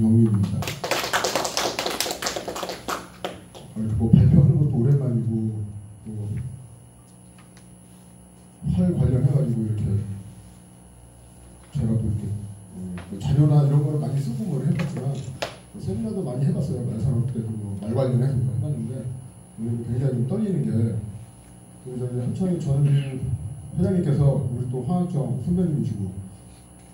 영민입니다. 뭐 발표하는 것도 오랜만이고 활 관련해가지고 이렇게 제가 또 이렇게 자료나 이런 거를 많이 쓰고 뭘 해봤지만 세미나도 많이 해봤어요. 말산업 때도 말 관련해서 해봤는데 오늘 굉장히 좀 떨리는 게 저희 한창희 전 회장님께서 우리 또 화학정 선배님이시고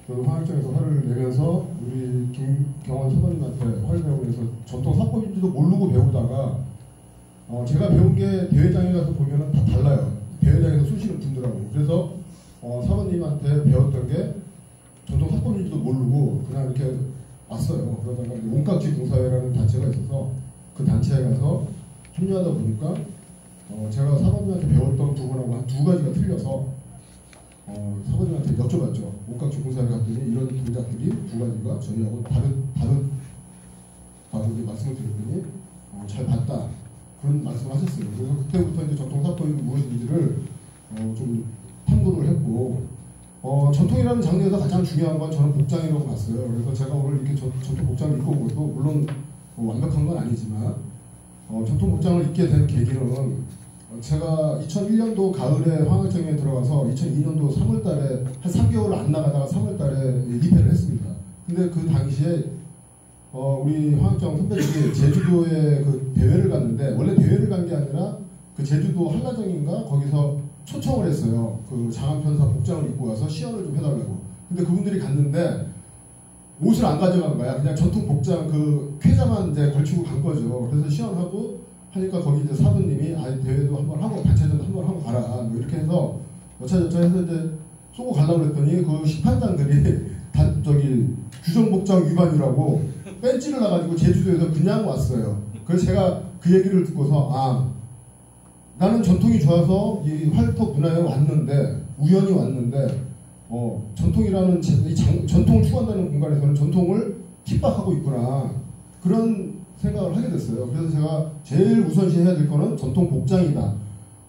저도 화학정에서 화를 내면서 우리 김경원 선배님한테 화를 내고 그래서 전통 사법인지도 모르고 배우다가 제가 배운 게 대회장에 가서 보면은 다 달라요. 대회장에서 쑤시는 분들하고. 그래서 사모님한테 배웠던 게 전통 사법인지도 모르고 그냥 이렇게 왔어요. 그러다가 온깍지 공사회라는 단체가 있어서 그 단체에 가서 합류하다 보니까 제가 사모님한테 배웠던 부분하고 한 두 가지가 틀려서 사모님한테 여쭤봤죠. 온깍지 공사회 갔더니 이런 동작들이 두 가지가 저희하고 다르다고 말씀을 드렸더니 잘 봤다. 그런 말씀을 하셨어요. 그래서 그때부터 이제 전통사법이 무엇인지를 좀 탐구를 했고, 전통이라는 장르에서 가장 중요한 건 저는 복장이라고 봤어요. 그래서 제가 오늘 이렇게 전통 복장을 입고 온 것도 물론 완벽한 건 아니지만, 전통 복장을 입게 된 계기는 제가 2001년도 가을에 화학정에 들어가서 2002년도 3월달에 한 3개월 안 나가다가 3월달에 입회를 했습니다. 근데 그 당시에 우리 화학정 선배들이 제주도에 그 대회를 갔는데 원래 대회를 간 게 아니라 그 제주도 한라정인가 거기서 초청을 했어요. 그 장안편사 복장을 입고 가서 시연을 좀 해달라고. 근데 그분들이 갔는데 옷을 안 가져간 거야. 그냥 전통 복장 그 쾌자만 이제 걸치고 간 거죠. 그래서 시연하고 하니까 거기 이제 사부님이 대회도 한번 하고 단체전도 한번 하고 가라. 뭐 이렇게 해서 여차저차 해서 이제 쏘고 가려고 그랬더니 그 심판장들이 규정복장 위반이라고 뺀찌를 나가지고 제주도에서 그냥 왔어요. 그래서 제가 그 얘기를 듣고서 나는 전통이 좋아서 이 활터 문화에 왔는데 우연히 왔는데 전통이라는 전통을 추구한다는 공간에서는 전통을 핍박하고 있구나 그런 생각을 하게 됐어요. 그래서 제가 제일 우선시해야 될 거는 전통 복장이다.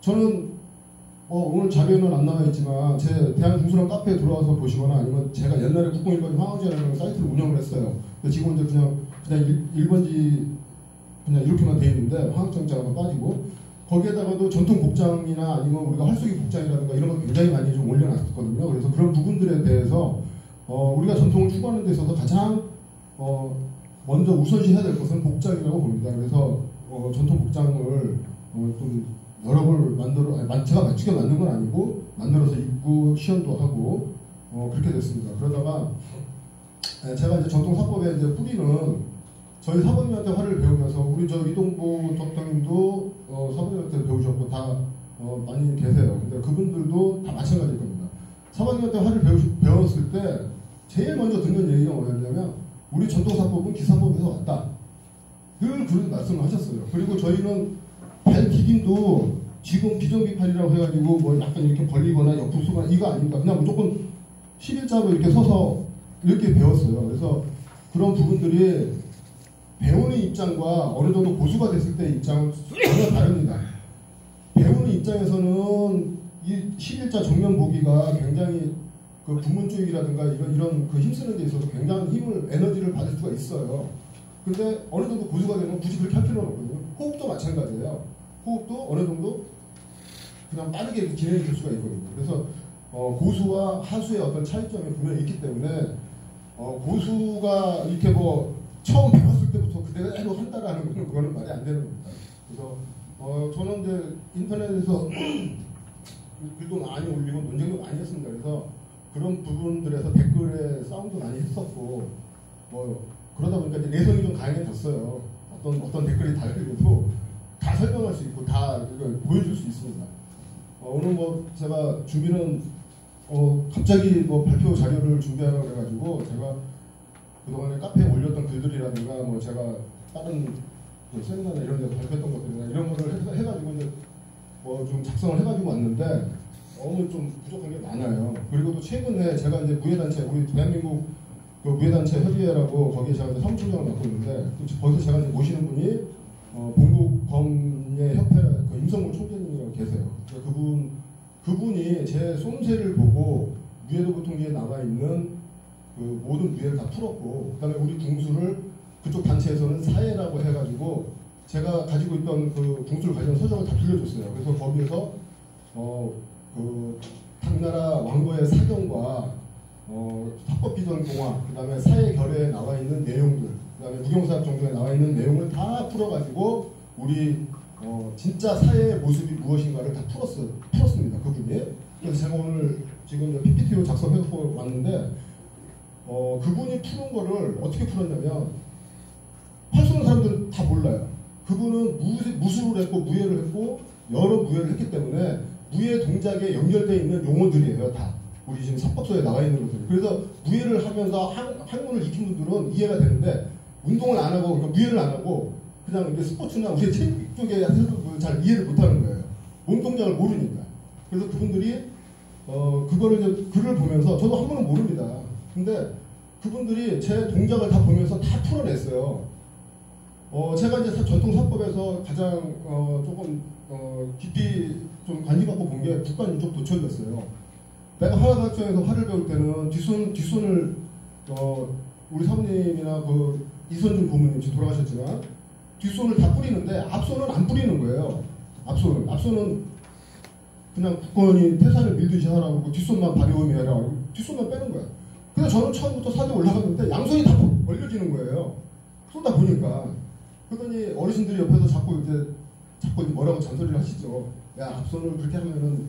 저는 오늘 자료는 안 나와 있지만 제 대한중수랑 카페에 들어와서 보시거나 아니면 제가 옛날에 국공일보지 황화제라는 사이트를 운영을 했어요. 지금 이제 그냥 1번지 그냥 이렇게만 돼 있는데 화학정자가 빠지고 거기에다가도 전통 복장이나 아니면 우리가 활쏘기 복장이라든가 이런 거 굉장히 많이 좀 올려놨었거든요. 그래서 그런 부분들에 대해서 우리가 전통을 추구하는 데 있어서 가장 먼저 우선시해야 될 것은 복장이라고 봅니다. 그래서 전통 복장을 좀 여러 걸 제가 맞추게 만든 건 아니고 만들어서 입고 시연도 하고 그렇게 됐습니다. 그러다가 제가 이제 전통사법의 이제 뿌리는 저희 사모님한테 화를 배우면서 우리 저 이동보 덕장님도 사모님한테 배우셨고 다 많이 계세요. 근데 그분들도 다 마찬가지일 겁니다. 사모님한테 화를 배웠을 때 제일 먼저 듣는 얘기가 뭐였냐면 우리 전통사법은 기사법에서 왔다. 늘 그런 말씀을 하셨어요. 그리고 저희는 발 디딤도 지금 비정비팔이라고 해가지고 뭐 약간 이렇게 벌리거나 옆으로 쏘거나 이거 아닙니다. 그냥 무조건 11자로 이렇게 서서 이렇게 배웠어요. 그래서 그런 부분들이 배우는 입장과 어느 정도 고수가 됐을 때의 입장은 전혀 다릅니다. 배우는 입장에서는 이 11자 정면 보기가 굉장히 그 부문주의라든가 이런 그 힘쓰는 데 있어서 굉장한 에너지를 받을 수가 있어요. 근데 어느 정도 고수가 되면 굳이 그렇게 할 필요는 없거든요. 호흡도 마찬가지예요. 호흡도 어느 정도 그냥 빠르게 진행이 될 수가 있거든요. 그래서 고수와 하수의 어떤 차이점이 분명히 있기 때문에 고수가 이렇게 뭐 처음 배웠을 때부터 그대로 한다라는 거는 그거는 말이 안 되는 겁니다. 그래서 저는 이제 인터넷에서 글도 많이 올리고 논쟁도 많이 했습니다. 그래서 그런 부분들에서 댓글에 싸움도 많이 했었고 그러다 보니까 이제 내성이 좀 강해졌어요. 어떤 댓글이 달리고도 다 설명할 수 있고 다 이걸 보여줄 수 있습니다. 오늘 제가 준비는 갑자기 발표 자료를 준비하려고 해가지고 제가 그동안에 카페에 올렸던 글들이라든가 제가 다른 세미나나 이런 데서 발표했던 것들이나 이런 거를 해가지고 이제 좀 작성을 해가지고 왔는데 너무 좀 부족한 게 많아요. 그리고 또 최근에 제가 이제 무예단체 우리 대한민국 그 무예단체 협의회라고 거기에 제가 이제 사무총장을 맡고 있는데 거기서 제가 이제 모시는 분이 봉국범예협회 그 임성무 총재님이라고 계세요. 그분이 제 솜새를 보고 무예도 보통기에 나와 있는 그 모든 무예를 다 풀었고 그다음에 우리 궁수를 그쪽 단체에서는 사예라고 해가지고 제가 가지고 있던 그 궁술 관련 서적을 다 빌려줬어요. 그래서 거기에서 그 당나라 왕조의 사경과 합법비전공화, 그 다음에 사회 결의에 나와 있는 내용들, 그 다음에 무경사학 정도에 나와 있는 내용을 다 풀어가지고 우리 진짜 사회의 모습이 무엇인가를 다 풀었습니다. 그분이. 그래서 제가 오늘 지금 PPT로 작성해서 왔는데 그분이 푸는 거를 어떻게 풀었냐면 활 쏘는 사람들은 다 몰라요. 그분은 무술을 했고 무예를 했고 여러 무예를 했기 때문에 무예 동작에 연결되어 있는 용어들이에요. 다. 우리 지금 사법서에 나와 있는 것들. 그래서 무예를 하면서 학문을 익힌 분들은 이해가 되는데 운동을 안 하고 그러니까 무예를 안 하고 그냥 이제 스포츠나 우리 체육 쪽에 잘 이해를 못하는 거예요. 몸 동작을 모르니까. 그래서 그분들이 그거를 이제 글을 보면서 저도 한번은 모릅니다. 근데 그분들이 제 동작을 다 보면서 다 풀어냈어요. 제가 이제 전통사법에서 가장 조금 깊이 좀 관심 갖고 본 게 국가인적 도척이었어요. 내가 화학학교에서 화를 배울 때는 뒷손을 우리 사모님이나 그 이선준 고모님 지금 돌아가셨지만 뒷손을 다 뿌리는데 앞손은 안 뿌리는 거예요. 앞손은 그냥 국권이 태산을 밀듯이 하라고 뒷손만 발효음이 해라 뒷손만 빼는 거예요. 그래서 저는 처음부터 산에 올라갔는데 양손이 다 벌려지는 거예요. 쏟다 보니까. 그러더니 어르신들이 옆에서 자꾸 뭐라고 잔소리를 하시죠. 야, 앞손을 그렇게 하면은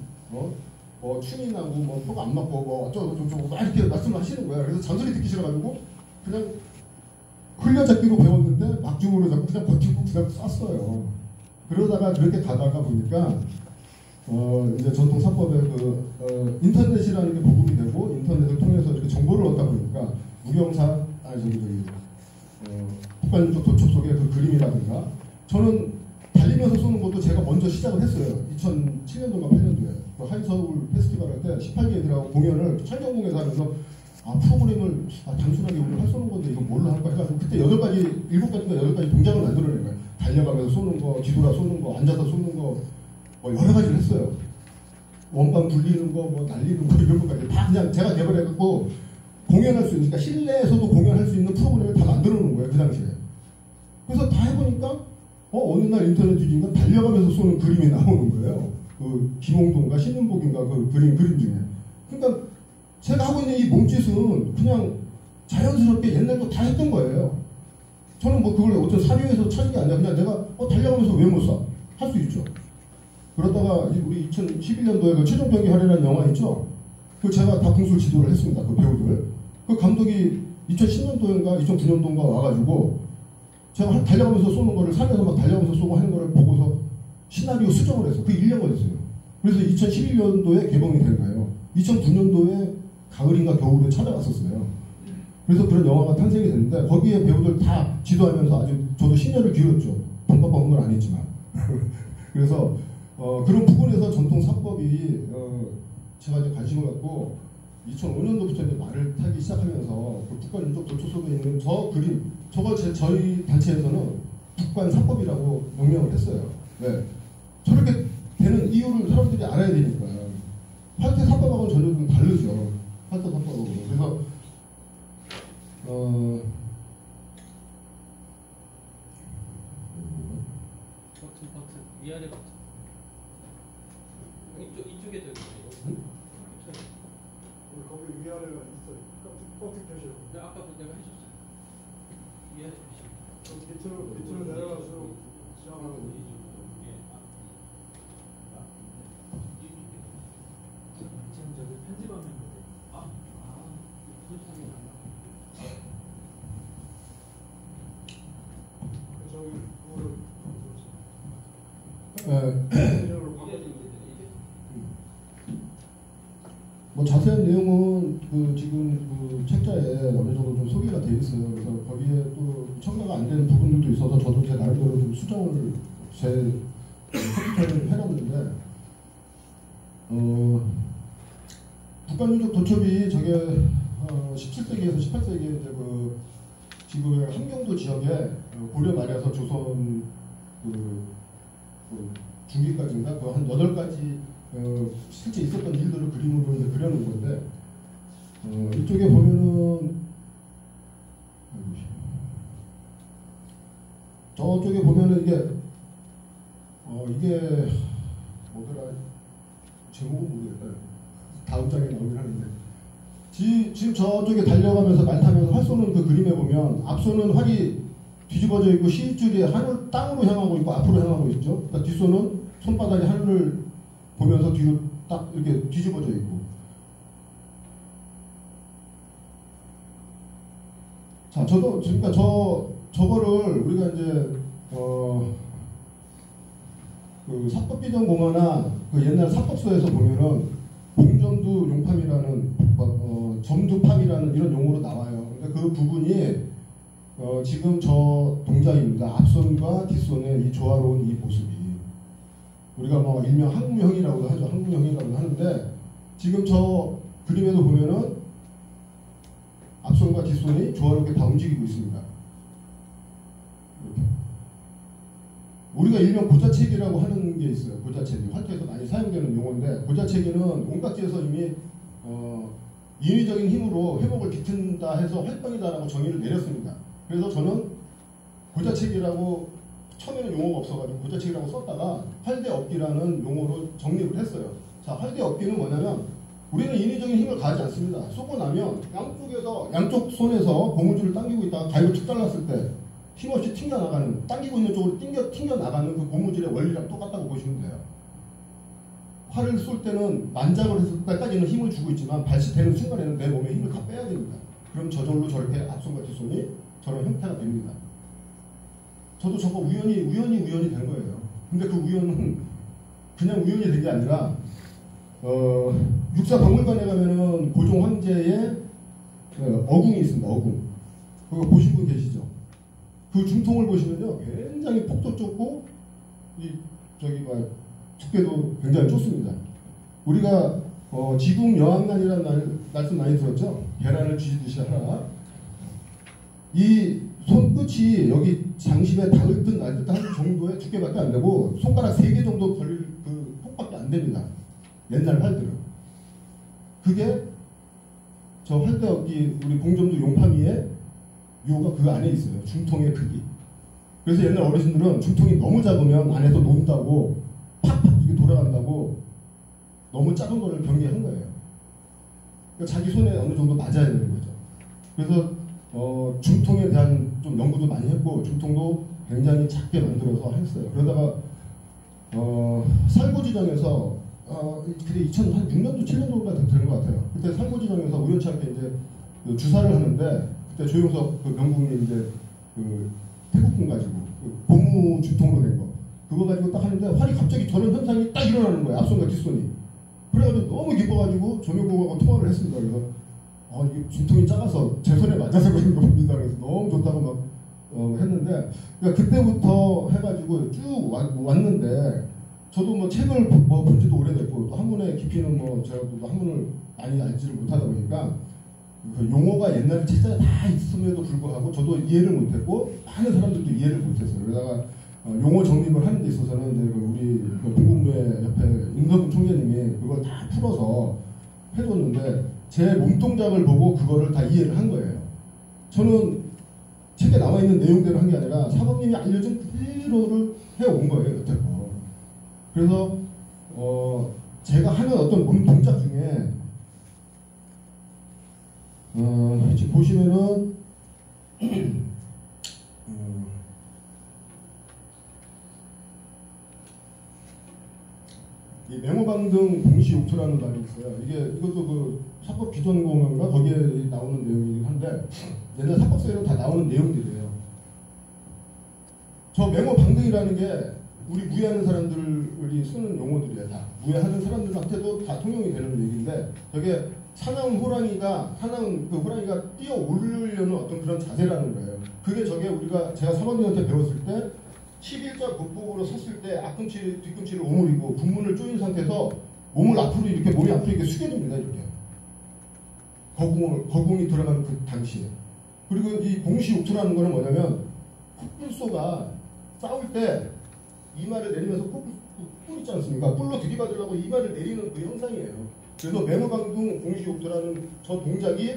춤이 나고 뭐 표가 안 맞고 뭐 어쩌고 막 이렇게 말씀을 하시는 거예요. 그래서 잔소리 듣기 싫어가지고 그냥 흘려잡기로 배웠는데 막중으로 자꾸 그냥 버티고 그냥 쐈어요. 그러다가 그렇게 가다가 보니까 이제 전통사법의 인터넷이라는 게 보급이 되고 인터넷을 통해서 이렇게 정보를 얻다 보니까 무경사 국가인적 도척 속의 그 그림이라든가 저는 달리면서 쏘는 것도 제가 먼저 시작을 했어요. 2007년도인가 8년도에 그 하이서울 페스티벌 할 때 18개 애들하고 공연을 촬영공에서 하면서 프로그램을 단순하게 우리 활 쏘는 건데 이거 뭘로 할까 해가지고 그때 7가지 동작을 만들어낸 거예요. 달려가면서 쏘는 거, 뒤돌아 쏘는 거, 앉아서 쏘는 거 뭐 여러 가지를 했어요. 원반 굴리는 거, 뭐 날리는 거 이런 것까지 다 그냥 제가 개발해갖고 공연할 수 있으니까 실내에서도 공연할 수 있는 프로그램을 다 만들어 놓은 거예요. 그 당시에. 그래서 다 해보니까 어느 날 인터넷 뒤진가 달려가면서 쏘는 그림이 나오는 거예요. 그 김홍동가 신윤복인가 그 그림 중에. 그러니까 제가 하고 있는 이 몸짓은 그냥 자연스럽게 옛날부터 다 했던 거예요. 저는 뭐 그걸 어떤 사료에서 찾은 게 아니라 그냥 내가 달려가면서 왜 못 쏴? 할 수 있죠. 그러다가 우리 2011년도에 그 최종병기 하려는 영화 있죠? 그 제가 다 궁술 지도를 했습니다. 그 배우들. 그 감독이 2010년도인가 2009년도인가 와가지고 제가 달려가면서 쏘는 거를 산에서 막 달려가면서 쏘고 하는 거를 보고서 시나리오 수정을 해서 그게 1년 걸렸어요. 그래서 2011년도에 개봉이 된 거예요. 2009년도에 가을인가 겨울에 찾아왔었어요. 그래서 그런 영화가 탄생이 됐는데 거기에 배우들 다 지도하면서 아주 저도 10년을 기울였죠. 본받은 건 아니지만. 그래서 그런 부분에서 전통사법이 제가 이제 관심을 갖고 2005년도부터 이제 말을 타기 시작하면서 그 국가인적 도처 속에 있는 저 그림, 저걸 저희 단체에서는 국가사법이라고 명명을 했어요. 네. 저렇게 되는 이유를 사람들이 알아야 되니까. 활태사법하고는 전혀 좀 다르죠. 활태사법하고. 그래서 버튼 위아래 버튼 이쪽에 도 거기 위아래가 있어요. 버튼 켜셔요. 네, 아까 내가 해줬어요. 위아래 밑으로 내려가서 시작하는 거. 지금 저기 편집하면 소지상이 나나? 저기 그거를 뭐 자세한 내용은 지금 그 책자에 어느 정도 좀 소개가 되어 있어요. 그래서 거기에 또 첨가가 안 되는 부분들도 있어서 저도 제 나름대로 좀 수정을 제 컴퓨터를 해놨는데 국가민족 도첩이 저게 17세기에서 18세기에 이제 그 지구의 함경도 지역에 고려 말에서 조선 중기까지인가 그 한 8가지 실제 있었던 일들을 그림으로 이제 그려놓은 건데 이쪽에 보면은 저쪽에 보면은 이게 뭐더라 제목은 모르겠다. 다음 장에 나오긴 하는데 지금 저쪽에 달려가면서 말 타면서 활 쏘는 그 그림에 보면 앞손은 활이 뒤집어져 있고 시줄이 하늘 땅으로 향하고 있고 앞으로 향하고 있죠. 그러니까 뒷손은 손바닥이 하늘을 보면서 뒤로 딱 이렇게 뒤집어져 있고. 자, 그러니까 저거를 우리가 이제 그 사법비전공화나 그 옛날 사법서에서 보면은 봉전두 용팜이라는 점두팜이라는 이런 용어로 나와요. 그러니까 그 부분이 지금 저 동작입니다. 앞손과 뒷손의 이 조화로운 이 모습이 우리가 뭐 일명 항무형이라고도 하죠. 항무형이라고 하는데 지금 저 그림에도 보면은 앞손과 뒷손이 조화롭게 다 움직이고 있습니다. 이렇게. 우리가 일명 고자체기라고 하는 게 있어요. 고자체기. 활투에서 많이 사용되는 용어인데 고자체기는 온각지에서 이미 인위적인 힘으로 회복을 비튼다 해서 활병이다라고 정의를 내렸습니다. 그래서 저는 고자체기라고 처음에는 용어가 없어가지고 고자체기라고 썼다가 활대업기라는 용어로 정립을 했어요. 자, 활대업기는 뭐냐면 우리는 인위적인 힘을 가하지 않습니다. 쏘고 나면 양쪽 손에서 고무줄을 당기고 있다가 가위로 툭 잘랐을 때 힘없이 튕겨나가는, 당기고 있는 쪽으로 튕겨나가는 그 고무줄의 원리랑 똑같다고 보시면 돼요. 활을 쏠 때는 만작을 했을 때까지는 힘을 주고 있지만 발시되는 순간에는 내 몸에 힘을 다 빼야 됩니다. 그럼 저절로 저렇게 앞손과 뒷손이 저런 형태가 됩니다. 저도 저거 우연히 된 거예요. 근데 그 우연은 그냥 우연히 된 게 아니라 육사박물관에 가면은 고종 황제의 어궁이 있습니다. 어궁. 그거 보신 분 계시죠? 그 중통을 보시면요, 굉장히 폭도 좁고 두께도 굉장히 좁습니다. 우리가 지궁 여왕난이라는 말씀 많이 들었죠? 계란을 쥐듯이 하라. 이 손끝이 여기 장심에 닿을 듯 날 듯 한 정도의 두께밖에 안 되고 손가락 3개 정도 걸릴 그 폭밖에 안 됩니다. 옛날 활들은. 그게 저 활대업기 우리 봉점두 용파미의 묘가 그 안에 있어요. 중통의 크기. 그래서 옛날 어르신들은 중통이 너무 작으면 안에서 논다고 팍팍 이게 돌아간다고 너무 작은 거를 경계한 거예요. 그러니까 자기 손에 어느 정도 맞아야 되는 거죠. 그래서 중통에 대한 좀 연구도 많이 했고 중통도 굉장히 작게 만들어서 했어요. 그러다가 살고지정에서 그때 2006년도 7년도가 되는 것 같아요. 그때 살고지정에서 우연치 않게 이제 그 주사를 하는데 그때 조용석 그 명국님 이제 그 태국군 가지고 그 고무 중통으로 된 거 그거 가지고 딱 하는데 활이 갑자기 저런 현상이 딱 일어나는 거예요. 앞손과 뒷손이. 그래가지고 너무 기뻐가지고 조명국하고 통화를 했습니다. 그래서 이게 중통이 작아서 제 손에 맞아서 그런 겁니다. 그래서 너무 좋다고 막 했는데 그러니까 그때부터 해가지고 쭉 왔는데 저도 뭐 책을 본 지도 오래됐고 또 한문의 깊이는 뭐 제가 또 한문을 많이 알지를 못하다 보니까 그 용어가 옛날에 책자에 다 있음에도 불구하고 저도 이해를 못했고 많은 사람들도 이해를 못했어요. 그러다가 용어 정립을 하는 데 있어서는 이제 우리 공군부의 옆에 임성근 총재님이 그걸 다 풀어서 해줬는데 제 몸동작을 보고 그거를 다 이해를 한 거예요. 저는 책에 나와 있는 내용대로 한 게 아니라 사범님이 알려준 그대로를 해온 거예요. 여태껏. 그래서 제가 하는 어떤 몸동작 중에 지금 보시면은 이 맹호방등 공시옥토라는 말이 있어요. 이것도 그 사법 비전공인가 거기에 나오는 내용이긴 한데 옛날 사법서에는 다 나오는 내용들이에요. 저 맹호방등이라는 게 우리 무예하는 사람들이 쓰는 용어들이에요. 다 무예하는 사람들한테도 다 통용이 되는 얘기인데 저게 사나운 호랑이가 뛰어 오르려는 어떤 그런 자세라는 거예요. 그게 제가 사범님한테 배웠을 때 11자 곱복으로 섰을 때 앞꿈치 뒤꿈치를 오므리고 분문을 조인 상태에서 몸이 앞으로 이렇게 숙여줍니다. 이렇게 거궁이 들어가는 그 당시에. 그리고 이 공시옥토라는 거는 뭐냐면 콧불소가 싸울 때 이마를 내리면서 뿔 있지 않습니까? 뿔로 들이받으려고 이마를 내리는 그 형상이에요. 그래서 맹호방등 공시옥토라는 저 동작이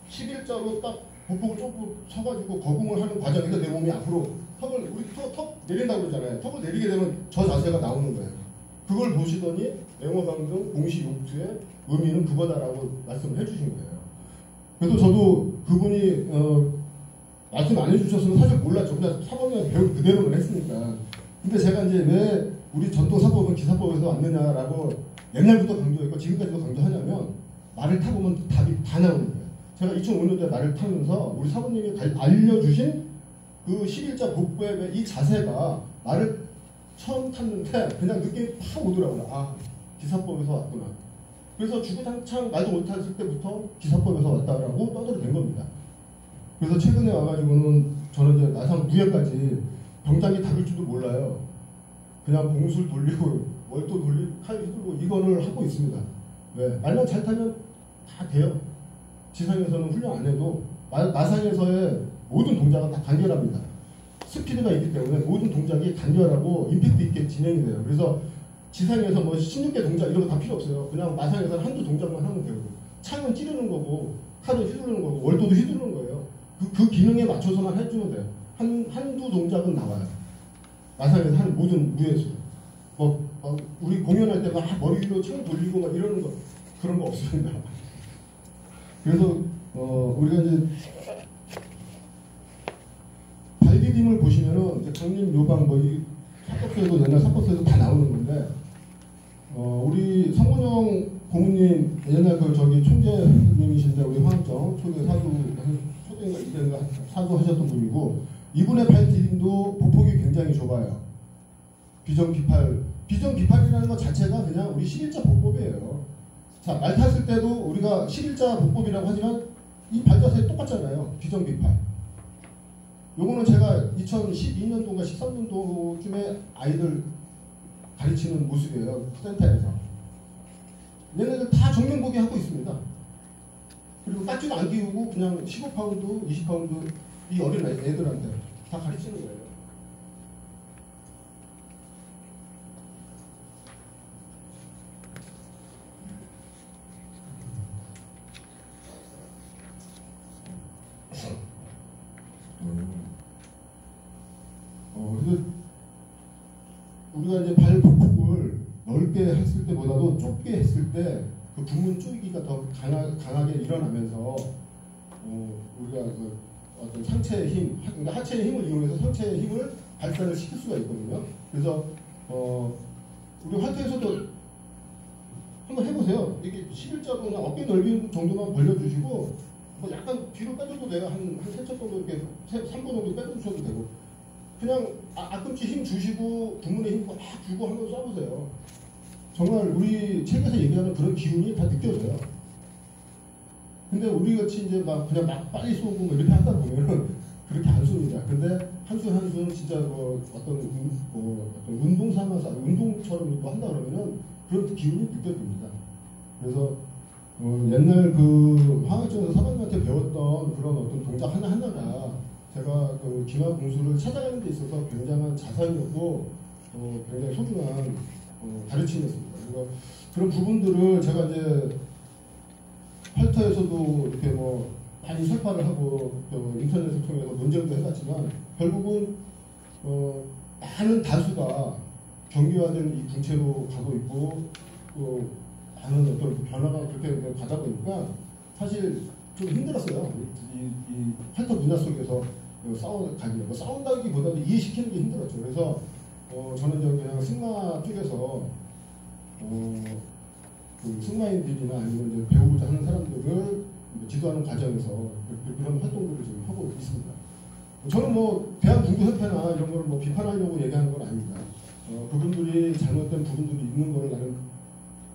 11자로 딱 보폭을 쫓고 서가지고 거궁을 하는 과정에서 내 몸이 앞으로 우리 우리 턱 내린다고 그러잖아요. 턱을 내리게 되면 저 자세가 나오는 거예요. 그걸 보시더니 맹호강등 공시 욕투의 의미는 그거다라고 말씀을 해주신 거예요. 그래서 저도 그분이 말씀 안 해주셨으면 사실 몰랐죠. 그냥 사법에 배운 그대로만 했으니까. 근데 제가 이제 왜 우리 전통 사법은 기사법에서 왔느냐라고 옛날부터 강조했고 지금까지도 강조하냐면 말을 타보면 답이 다 나오는 거예요. 제가 2005년도에 말을 타면서 우리 사부님이 알려주신 그 11자 복부의 이 자세가 말을 처음 탔는데 그냥 느낌이 팍 오더라고요. 아, 기사법에서 왔구나. 그래서 주구장창 말도 못했을 때부터 기사법에서 왔다라고 떠들어댄 겁니다. 그래서 최근에 와가지고는 저는 이제 나상 무예까지 병장이 다룰 줄도 몰라요. 그냥 봉술 돌리고 월도 돌리고 칼 휘두르고 이거를 하고 있습니다. 왜? 말만 잘 타면 다 돼요. 지상에서는 훈련 안 해도 마상에서의 모든 동작은 다 간결합니다. 스피드가 있기 때문에 모든 동작이 간결하고 임팩트 있게 진행이 돼요. 그래서 지상에서 뭐 16개 동작 이런 거 다 필요 없어요. 그냥 마상에서는 한두 동작만 하면 되고 창은 찌르는 거고 칼은 휘두르는 거고 월도도 휘두르는 거예요. 그 기능에 맞춰서만 해주면 돼요. 한두 동작은 나와요. 마상에서 하는 모든 무예수. 우리 공연할 때 막 머리 위로 창 돌리고 막 이러는 거 그런 거 없습니다. 그래서 우리가 이제 발디딤을 보시면은 이제 강림 요방 이 사법서에도 옛날 사법서에도 다 나오는 건데 우리 성문영 고문님 옛날 저기 총재님이신데 우리 황정 초대 초대인가 이대인가 사주 하셨던 분이고 이분의 발디딤도 보폭이 굉장히 좁아요. 비정비팔이라는 것 자체가 그냥 우리 11자 복법이에요. 자, 말 탔을 때도 우리가 11자 복법이라고 하지만 이 발자세 똑같잖아요. 비정비팔. 요거는 제가 2012년도인가 13년도쯤에 아이들 가르치는 모습이에요. 센터에서. 얘네들 다 정면보기 하고 있습니다. 그리고 깍지도 안 끼우고 그냥 15파운드, 20파운드 이 어린 애들한테 다 가르치는 거예요. 그래서 우리가 이제 발 복폭을 넓게 했을 때보다도 좁게 했을 때 그 분문 쪼이기가 더 강하게 일어나면서 우리가 그 어떤 상체의 힘, 그러니까 하체의 힘을 이용해서 상체의 힘을 발산을 시킬 수가 있거든요. 그래서 우리 활동에서도 한번 해보세요. 이게 11자로 그냥 어깨 넓이 정도만 벌려주시고 뭐 약간 뒤로 빼줘도 돼요. 한 3초 정도 이렇게 3분 정도 빼주셔도 되고 그냥 앞꿈치 힘 주시고 분문에 힘 막 주고 한번 쏴보세요. 정말 우리 책에서 얘기하는 그런 기운이 다 느껴져요. 근데 우리 같이 이제 막 그냥 막 빨리 쏘고 뭐 이렇게 하다 보면은 그렇게 안 쏩니다. 근데 한수 한수 진짜 어떤 운동 삼아서 운동처럼 뭐 한다 그러면은 그런 기운이 느껴집니다. 그래서 옛날 그 화학적에서 사관님한테 배웠던 그런 어떤 동작 하나하나가 제가 그 기마 공수를 찾아가는 데 있어서 굉장한 자산이었고 굉장히 소중한 가르침이었습니다. 그래서 그런 부분들을 제가 이제 팔터에서도 이렇게 뭐 많이 설파를 하고 인터넷을 통해서 논쟁도 해봤지만 결국은 많은 다수가 경기화된 이 궁체로 가고 있고 또 많은 어떤 변화가 그렇게 가다 보니까 사실 좀 힘들었어요. 이 팔터 문화 속에서 싸운다기보다 싸운다기보다도 이해시키는 게 힘들었죠. 그래서 저는 그냥 승마 쪽에서 그 승마인들이나 아니면 이제 배우고자 하는 사람들을 지도하는 과정에서 그런 활동들을 지금 하고 있습니다. 저는 뭐 대한중도협회나 이런 거를 뭐 비판하려고 얘기하는 건 아닙니다. 그분들이 잘못된 부분들이 있는 거를 나는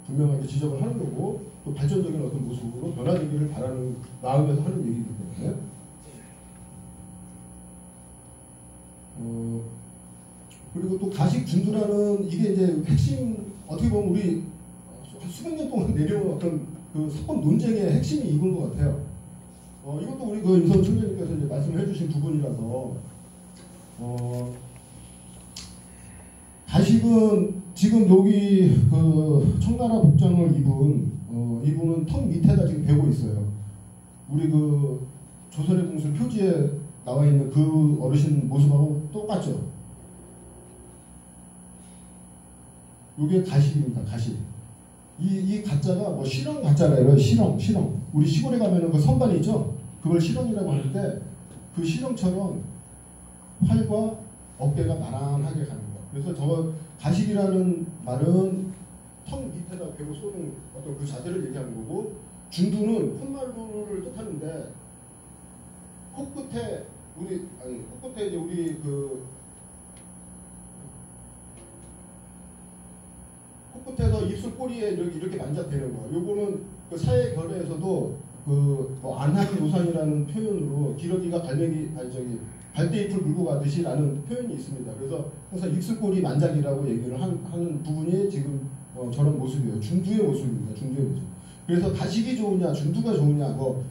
분명하게 지적을 하는 거고 또 발전적인 어떤 모습으로 변화되기를 바라는 마음에서 하는 얘기이기 때문에 그리고 또 가식 준두라는 이게 이제 핵심 어떻게 보면 우리 수백 년 동안 내려온 어떤 그 사법 논쟁의 핵심이 이건 것 같아요. 이것도 우리 그 임성 총재님께서 이제 말씀해 주신 부분이라서 가식은 지금 여기 그 청나라 복장을 입은 이분은 턱 밑에다 지금 베고 있어요. 우리 그 조선의 공술 표지에 나와 있는 그 어르신 모습하고 똑같죠. 요게 가식입니다. 가식. 이 가짜가 뭐 실형 가짜래요. 실형. 우리 시골에 가면은 그 선반이 있죠. 그걸 실형이라고 하는데 그 실형처럼 팔과 어깨가 나란하게 가는 거. 그래서 저 가식이라는 말은 턱 밑에다 배고 쏘는 어떤 그 자세를 얘기하는 거고, 중두는 콧날부를 뜻하는데 코끝에 이제 우리 그 코끝에서 입술 꼬리에 이렇게 만져대는 거. 요거는 그 사회 결례에서도 뭐 안하기 노상이라는 표현으로 기러기가 갈대잎을 물고 가듯이라는 표현이 있습니다. 그래서 항상 입술꼬리 만작이라고 얘기를 하는 부분이 지금 저런 모습이에요. 중두의 모습입니다. 중두의 모습. 그래서 가식이 좋으냐, 중두가 좋으냐, 뭐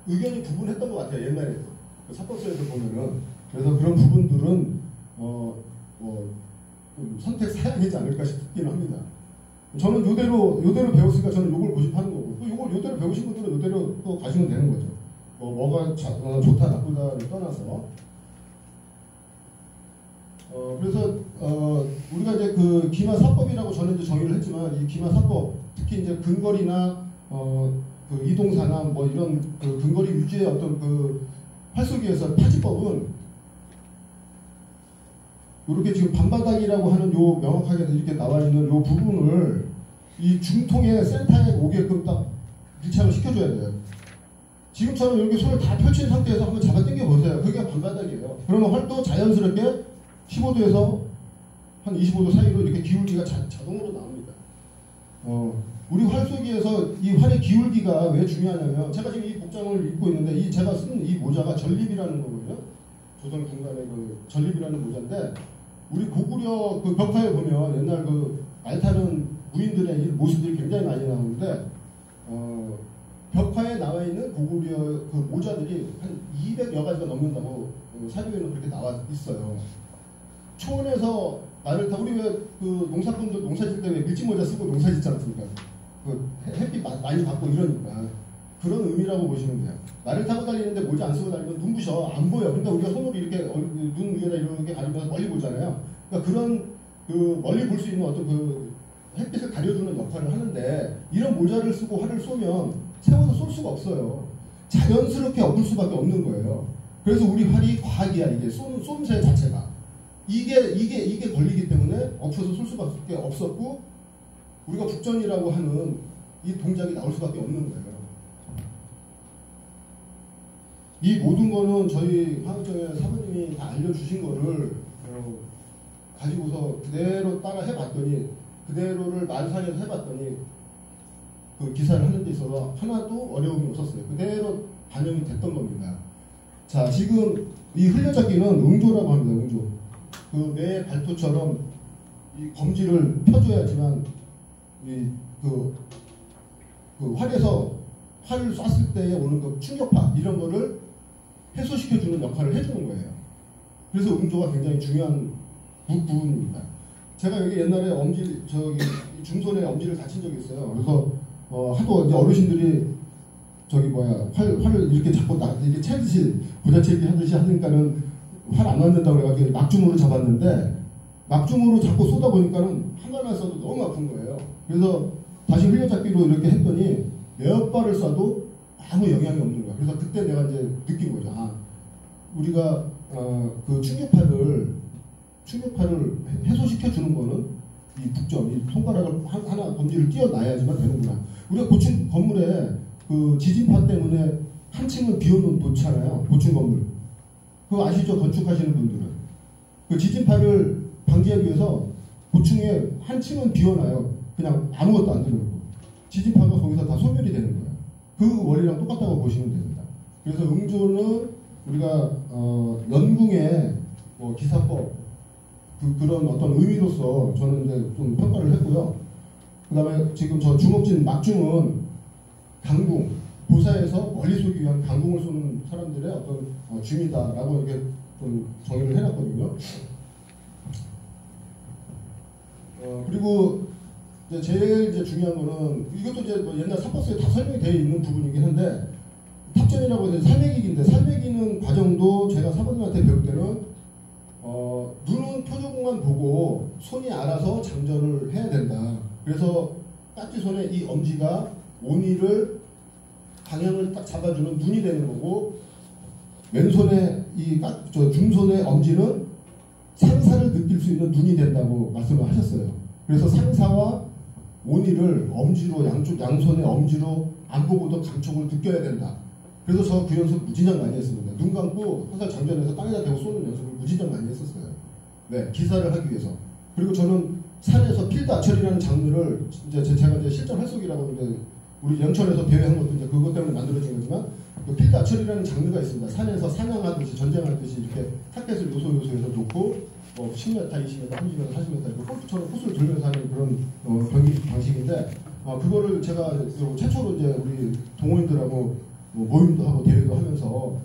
의견이 부분했던 것 같아요. 옛날에도 그 사법서에서 보면은. 그래서 그런 부분들은 선택 사양이지 않을까 싶기는 합니다. 저는 요대로 배웠으니까 저는 요걸 고집하는 거고, 또 요걸 요대로 배우신 분들은 요대로 또 가시면 되는 거죠. 뭐가 좋다 나쁘다를 떠나서. 그래서 우리가 이제 그 기마사법이라고 저는 이제 정의를 했지만, 이 기마사법, 특히 이제 근거리나 그 이동산업 뭐 이런 그 근거리 유지의 어떤 그 활쏘기에서 타지법은 이렇게 지금 밤바닥이라고 하는 요 명확하게 이렇게 나와 있는 요 부분을 이 중통의 센터에 오게끔 딱 밀착을 시켜줘야 돼요. 지금처럼 이렇게 손을 다 펼친 상태에서 한번 잡아 당겨 보세요. 그게 밤바닥이에요. 그러면 활도 자연스럽게 15도에서 한 25도 사이로 이렇게 기울기가 자동으로 나옵니다. 우리 활쏘기에서 이 활의 기울기가 왜 중요하냐면, 제가 지금 이 복장을 입고 있는데 제가 쓴 이 모자가 전립이라는 거거든요. 조선 중간에 그 전립이라는 모자인데, 우리 고구려 그 벽화에 보면 옛날 그 말 타는 무인들의 모습들이 굉장히 많이 나오는데, 벽화에 나와 있는 고구려 그 모자들이 한 200여 가지가 넘는다고 사료에는 그렇게 나와 있어요. 초원에서 말을 타, 우리 왜 그 농사꾼들 농사 짓 때 왜 밀짚 모자 쓰고 농사 짓지 않습니까? 그 햇빛 많이 받고 이러니까 그런 의미라고 보시면 돼요. 말을 타고 달리는데 모자 안 쓰고 다니면 눈부셔, 안 보여. 그러니까 우리가 손으로 이렇게 눈 위에다 이렇게 가리면서 멀리 보잖아요. 그러니까 그런 그 멀리 볼 수 있는 어떤 그 햇빛을 가려주는 역할을 하는데, 이런 모자를 쓰고 활을 쏘면 세워서 쏠 수가 없어요. 자연스럽게 엎을 수밖에 없는 거예요. 그래서 우리 활이 과학이야. 이게 쏘임새 자체가 이게 걸리기 때문에 엎혀서 쏠 수밖에 없었고, 우리가 북전이라고 하는 이 동작이 나올 수밖에 없는 거예요. 이 모든 거는 저희 화학정의 사모님이 다 알려주신 거를 가지고서 그대로 따라 해봤더니, 그대로를 만상에서 해봤더니 그 기사를 하는 데 있어서 하나도 어려움이 없었어요. 그대로 반영이 됐던 겁니다. 자, 지금 이 흘려잡기는 응조라고 합니다. 응조. 그 매 발토처럼 이 검지를 펴줘야지만 그 활에서 활을 쐈을 때에 오는 그 충격파 이런 거를 해소시켜주는 역할을 해주는 거예요. 그래서 응조가 굉장히 중요한 부분입니다. 제가 여기 옛날에 중손에 엄지를 다친 적이 있어요. 그래서 하도 이제 어르신들이 활을 이렇게 잡고 이렇게 채듯이 부자채기 하듯이 하니까는 활 안 맞는다고 그래가지고 막중으로 잡았는데, 막중으로 잡고 쏘다 보니까는 하나만 쏴도 너무 아픈 거예요. 그래서 다시 흘려잡기로 이렇게 했더니 몇 발을 쏴도 아무 영향이 없는 거야. 그래서 그때 내가 이제 느낀 거죠. 우리가 그 충격파를 해소시켜 주는 거는 이 북점, 이 손가락을 하나 검지를 띄어놔야지만 되는구나. 우리가 고층 건물에 그 지진파 때문에 한 층은 비워놓은 놓잖아요. 고층 건물. 그거 아시죠? 건축하시는 분들은. 그 지진파를 방지하기 위해서 고층에 한 층은 비워놔요. 그냥 아무것도 안 들어오고. 지진파가 거기서 다 소멸이 되는 거예요. 그 원리랑 똑같다고 보시면 됩니다. 그래서 응조는 우리가 연궁의 기사법 그런 어떤 의미로서 저는 이제 좀 평가를 했고요. 그 다음에 지금 저 주먹진 막중은 강궁, 보사에서 멀리 쏘기 위한 강궁을 쏘는 사람들의 어떤 줌이다라고 이렇게 좀 정의를 해놨거든요. 그리고 이제 제일 이제 중요한 거는, 이것도 이제 뭐 옛날 사법서에 다 설명이 되어 있는 부분이긴 한데, 탑전이라고 해서 살매기기인데, 살매기는 과정도 제가 사모님한테 배울 때는 눈은 표적만 보고 손이 알아서 장전을 해야 된다. 그래서 까치손의 이 엄지가 온이를 방향을 딱 잡아주는 눈이 되는 거고, 왼손의 중손의 엄지는 상사를 느낄 수 있는 눈이 된다고 말씀을 하셨어요. 그래서 상사와 온이를 엄지로 양손의 엄지로 안 보고도 감촉을 느껴야 된다. 그래서 저 그 연습 무진장 많이 했습니다. 눈 감고 화살 장전해서 땅에다 대고 쏘는 연습을 무진장 많이 했었어요. 네, 기사를 하기 위해서. 그리고 저는 산에서 필드 아처리라는 장르를 제가 이제 실전 활쏘기라고 하는데 우리 연천에서 대회한 것도 이제 그것 때문에 만들어진 거지만 그 필드 아처리라는 장르가 있습니다. 산에서 사냥하듯이 전쟁하듯이 이렇게 타켓을 요소에서 놓고 10m, 20m, 30m, 40m 이렇게 골프처럼 코스를 돌면서 하는 그런 경기 방식인데 그거를 제가 최초로 이제 우리 동호인들하고 모임도 하고 대회도 하면서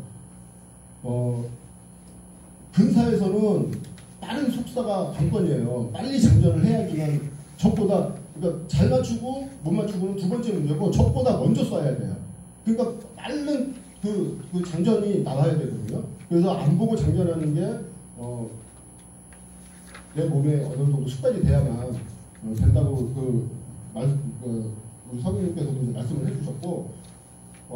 근사에서는 빠른 속사가 관건이에요. 빨리 장전을 해야지만 적보다 그러니까 잘 맞추고 못 맞추고는 두 번째 문제고 적보다 먼저 쏴야 돼요. 그러니까 빠른 그 장전이 나와야 되거든요. 그래서 안 보고 장전하는 게 내 몸에 어느 정도 습관이 돼야만 된다고 우리 선생님께서도 이제 말씀을 해주셨고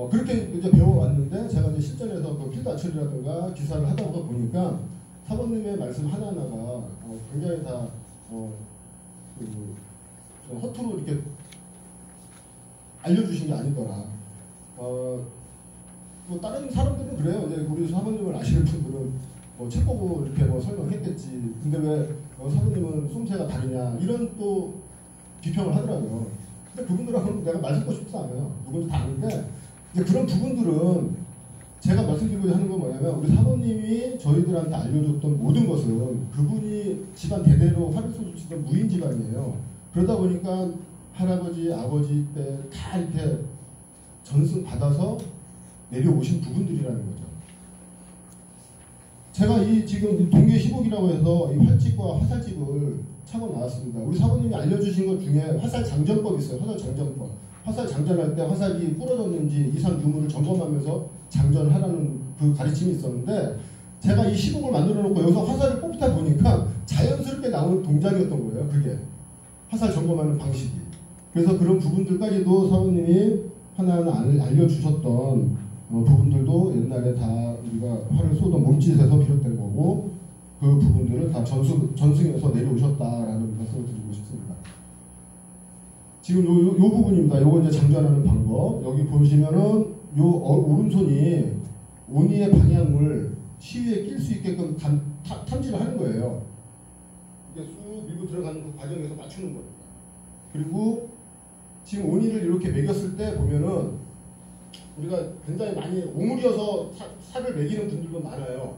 그렇게 이제 배워왔는데 제가 이제 실전에서 그 필드 아처리라든가 기사를 하다 보니까 사모님의 말씀 하나하나가 굉장히 다 허투루 이렇게 알려주신 게 아니더라. 다른 사람들은 그래요. 이제 우리 사모님을 아시는 분들은 책 보고 이렇게 설명했겠지. 근데 왜 사모님은 쏨새가 다르냐 이런 또 비평을 하더라고요. 근데 그분들하고는 내가 말 섞고 싶지도 않아요. 누군지 다 아는데 이제 그런 부분들은 제가 말씀드리고자 하는 건 뭐냐면 우리 사모님이 저희들한테 알려줬던 모든 것은 그분이 집안 대대로 활을 쏘주시던 무인 집안이에요. 그러다 보니까 할아버지, 아버지 때 다 이렇게 전승 받아서 내려오신 부분들이라는 거죠. 제가 이 지금 동계 희곡이라고 해서 이 활집과 화살집을 차고 나왔습니다. 우리 사모님이 알려주신 것 중에 화살 장전법 있어요. 화살 장전법. 화살 장전할 때 화살이 부러졌는지 이상 유무를 점검하면서 장전하라는 그 가르침이 있었는데 제가 이 시국을 만들어 놓고 여기서 화살을 뽑다 보니까 자연스럽게 나오는 동작이었던 거예요. 그게 화살 점검하는 방식이. 그래서 그런 부분들까지도 사모님이 하나하나 알려주셨던 부분들도 옛날에 다 우리가 활을 쏘던 몸짓에서 비롯된 거고 그 부분들을 다 전승해서 내려오셨다라는 말씀을 드리고 싶습니다. 지금 요 부분입니다. 요거 이제 장전하는 방법. 여기 보시면은 요 오른손이 온이의 방향을 시위에 낄 수 있게끔 탐지를 하는 거예요. 이게 쑥 밀고 들어가는 그 과정에서 맞추는 겁니다. 그리고 지금 온이를 이렇게 매겼을 때 보면은 우리가 굉장히 많이 오므려서 살을 매기는 분들도 많아요.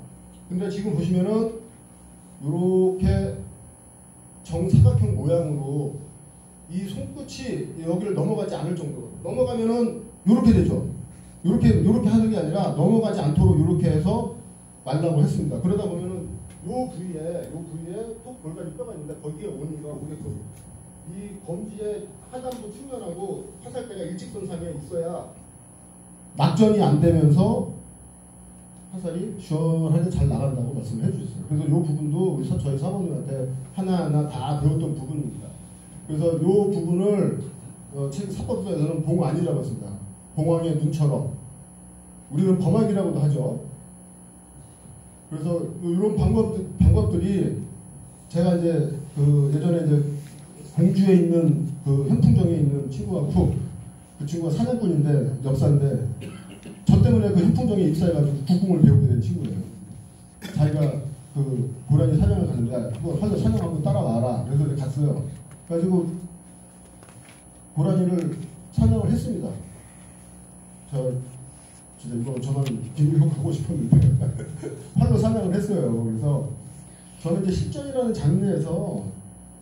근데 지금 보시면은 이렇게 정사각형 모양으로 이 손끝이 여기를 넘어가지 않을 정도로 넘어가면은 이렇게 되죠. 이렇게 하는 게 아니라 넘어가지 않도록 이렇게 해서 말라고 했습니다. 그러다 보면은 요 부위에 또 골반이 뼈가 있는데 거기에 온이가 오게끔 이 검지의 하단부 측면하고 화살대가 일직선상에 있어야 낙전이 안 되면서 화살이 시원하게 잘 나간다고 말씀을 해주셨어요. 그래서 이 부분도 우리 저희 사모님한테 하나하나 다 배웠던 부분입니다. 그래서 이 부분을 책 사법서에서는 봉안이라고 했습니다. 봉황의 눈처럼 우리는 범학이라고도 하죠. 그래서 이런 방법들이 제가 이제 그 예전에 이제 공주에 있는 그 현풍정에 있는 친구하고 그 친구가 사냥꾼인데 역사인데 저 때문에 그 현풍정에 입사해가지고 국궁을 배우게 된 친구예요. 자기가 그 고라니 사냥을 가는데 그거 활로 사냥하고 따라와라. 그래서 이제 갔어요. 그래가지고 고라니를 사냥을 했습니다. 진짜 이거 저만 비밀로 가고 싶었는데 활로 사냥을 했어요. 그래서 저는 이제 실전이라는 장르에서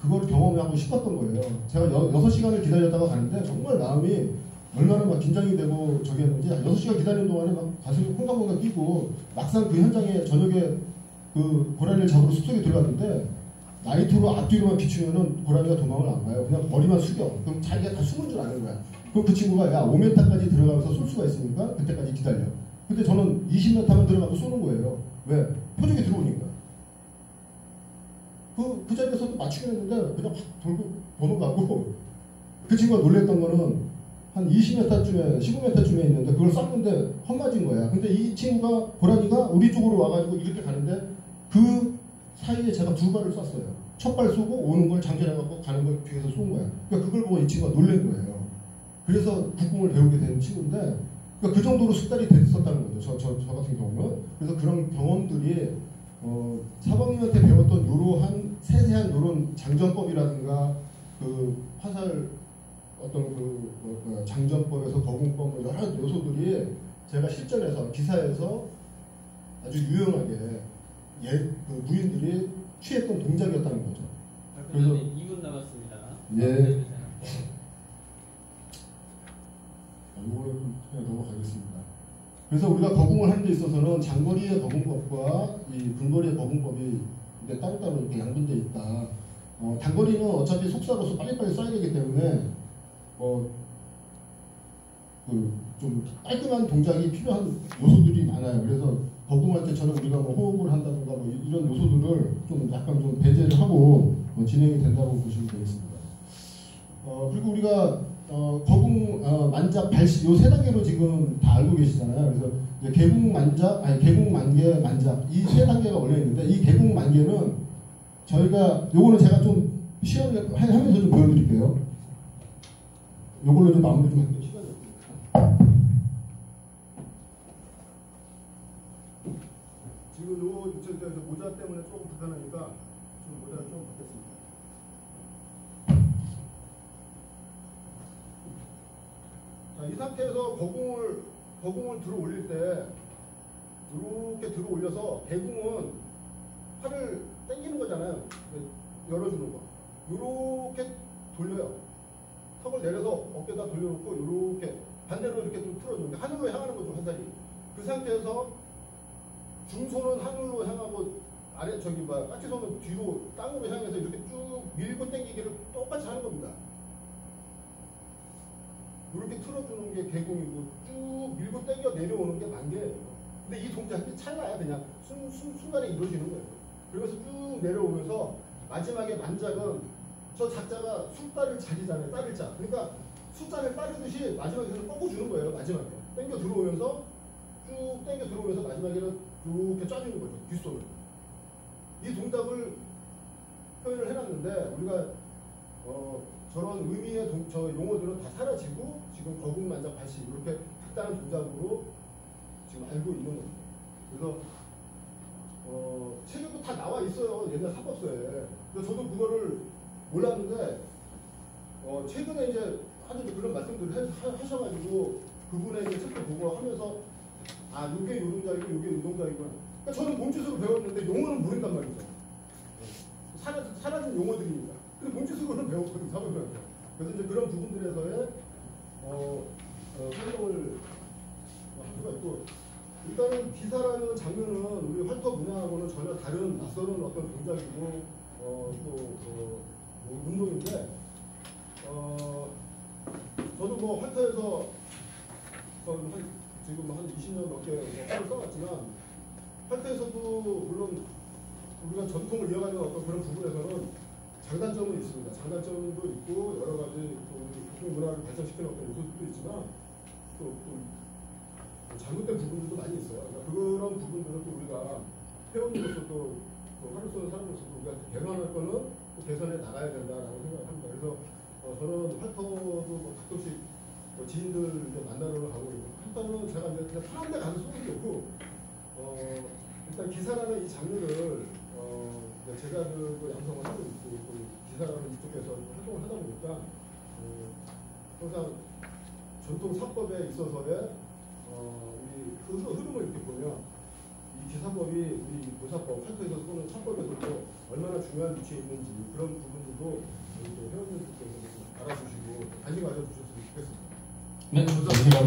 그걸 경험하고 싶었던 거예요. 제가 6시간을 기다렸다가 가는데 정말 마음이 얼마나 막 긴장이 되고 저기 했는지 6시간 기다리는 동안에 막 가슴이 콩닥콩닥 뛰고 막상 그 현장에 저녁에 그 고라니를 잡으러 숲속에 들어갔는데 나이트로 앞뒤로만 비추면은 고라니가 도망을 안 가요. 그냥 머리만 숙여. 그럼 자기가 다 숨은 줄 아는 거야. 그럼 그 친구가 야 5m까지 들어가서 쏠 수가 있으니까 그때까지 기다려. 근데 저는 20m만 들어가고 쏘는 거예요. 왜? 표적이 들어오니까. 그 자리에서도 맞추긴 했는데 그냥 확 돌고 넘어가고 그 친구가 놀랬던 거는 한 20m쯤에 15m쯤에 있는데 그걸 쐈는데 헛맞은 거야. 근데 이 친구가 고라니가 우리 쪽으로 와가지고 이렇게 가는데 그 사이에 제가 두 발을 쐈어요. 첫 발 쏘고 오는 걸 장전해갖고 가는 걸 뒤에서 쏜 거야. 그러니까 그걸 보고 이 친구가 놀란 거예요. 그래서 국궁을 배우게 된 친구인데 그러니까 그 정도로 숙달이 됐었다는 거죠. 저 같은 경우는. 그래서 그런 경험들이 사범님한테 배웠던 이러한 세세한 이런 장전법이라든가 그 화살 어떤 장전법에서 거궁법 뭐 여러 요소들이 제가 실전에서 기사에서 아주 유용하게 그 부인들이 취했던 동작이었다는 거죠. 그래서 2분 남았습니다. 예. 이거는 그냥 넘어가겠습니다. 그래서 우리가 거궁을 하는 데 있어서는 장거리의 거궁법과 이 근거리의 거궁법이 이제 따로따로 이렇게 양분되어 있다. 단거리는 어차피 속사로서 빨리빨리 쏴야 되기 때문에 좀 깔끔한 동작이 필요한 요소들이 많아요. 그래서 거궁할 때처럼 우리가 뭐 호흡을 한다든가 뭐 이런 요소들을 좀 약간 좀 배제를 하고 진행이 된다고 보시면 되겠습니다. 그리고 우리가 거궁 만작 발시 요 세 단계로 지금 다 알고 계시잖아요. 그래서 이제 개궁 만작, 개궁 만개 만작 이 세 단계가 원래 있는데 이 개궁 만개는 저희가 요거는 제가 좀 시연을 하면서 좀 보여드릴게요. 요걸로 좀 마무리 좀 할게요. 시간이 없으니까. 지금 요 모자 때문에 조금 불편하니까 좀 모자를 좀 받겠습니다. 자, 이 상태에서 거궁을 들어 올릴 때 이렇게 들어 올려서 개궁은 팔을 당기는 거잖아요. 열어주는 거. 이렇게 돌려요. 턱을 내려서 어깨다 돌려놓고 이렇게 반대로 이렇게 좀 틀어주는 게 하늘로 향하는 거죠, 화살이. 그 상태에서 중손은 하늘로 향하고 아래 까치손은 뒤로 땅으로 향해서 이렇게 쭉 밀고 당기기를 똑같이 하는 겁니다. 이렇게 틀어주는 게 개궁이고 쭉 밀고 당겨 내려오는 게 만개예요. 근데 이 동작이 찰나요. 그냥 순간에 이루어지는 거예요. 그러면서 쭉 내려오면서 마지막에 만작은 저 작자가 숫자를 자리잖아요. 따를자. 그러니까 숫자를 따르듯이 마지막에는 꺾어주는 거예요. 마지막에. 당겨 들어오면서 쭉 당겨 들어오면서 마지막에는 이렇게 짜주는 거죠. 뒷손을. 이 동작을 표현을 해놨는데 우리가 저런 의미의 저 용어들은 다 사라지고 지금 거궁 만작 발시 이렇게 특단한 동작으로 지금 알고 있는 겁니다. 그래서 책에도 다 나와 있어요. 옛날 사법서에. 근데 저도 그거를 몰랐는데 최근에 이제 하도 그런 말씀들을 하셔가지고 그분의 이제 책도 보고 하면서 요게 요 동작이고 요게 요 동작이구나. 그러니까 저는 몸짓으로 배웠는데 용어는 모른단 말이죠. 사라진 용어들입니다. 근데 몸짓으로는 배웠거든요. 사법에서. 그래서 이제 그런 부분들에서의 설명을 할 수가 있고 일단은 기사라는 장르는 우리 활터 문화하고는 전혀 다른 낯설은 어떤 동작이고 운동인데 저도 뭐 활터에서 지금 한 20년 넘게 활을 써왔지만 활터에서도 물론 우리가 전통을 이어가는 어떤 그런 부분에서는 장단점은 있습니다. 장단점도 있고 여러 가지 우리 문화를 발전시키는 어떤 요소들도 있지만 또 잘못된 부분들도 많이 있어요. 그러니까 그런 부분들은 또 우리가 회원으로서 또 활을 쏘는 사람으로서 우리가 개선할 거는 또 개선해 나가야 된다라고 생각합니다. 그래서 저는 활터도 뭐 가끔씩 지인들 만나러 가고 있고 활터는 제가 이제 그냥 편한 데 가서 쏘는 게 없고 일단 기사라는 이 장르를 제가 그 양성을 하고 있고 또 기사라는 이쪽에서 활동을 하다 보니까 항상 전통 사법에 있어서의 이 흐름을 이렇게 보면 이 기사법이 우리 모사법, 활터에서 쏘는 사법에서도 얼마나 중요한 위치에 있는지 그런 부분들도 또 회원님들께서 알아주시고 관심 가져주셨으면 좋겠습니다. 네, 감사합니다.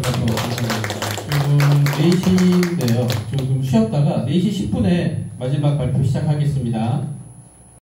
지금 4시인데요. 조금 쉬었다가 4시 10분에 마지막 발표 시작하겠습니다.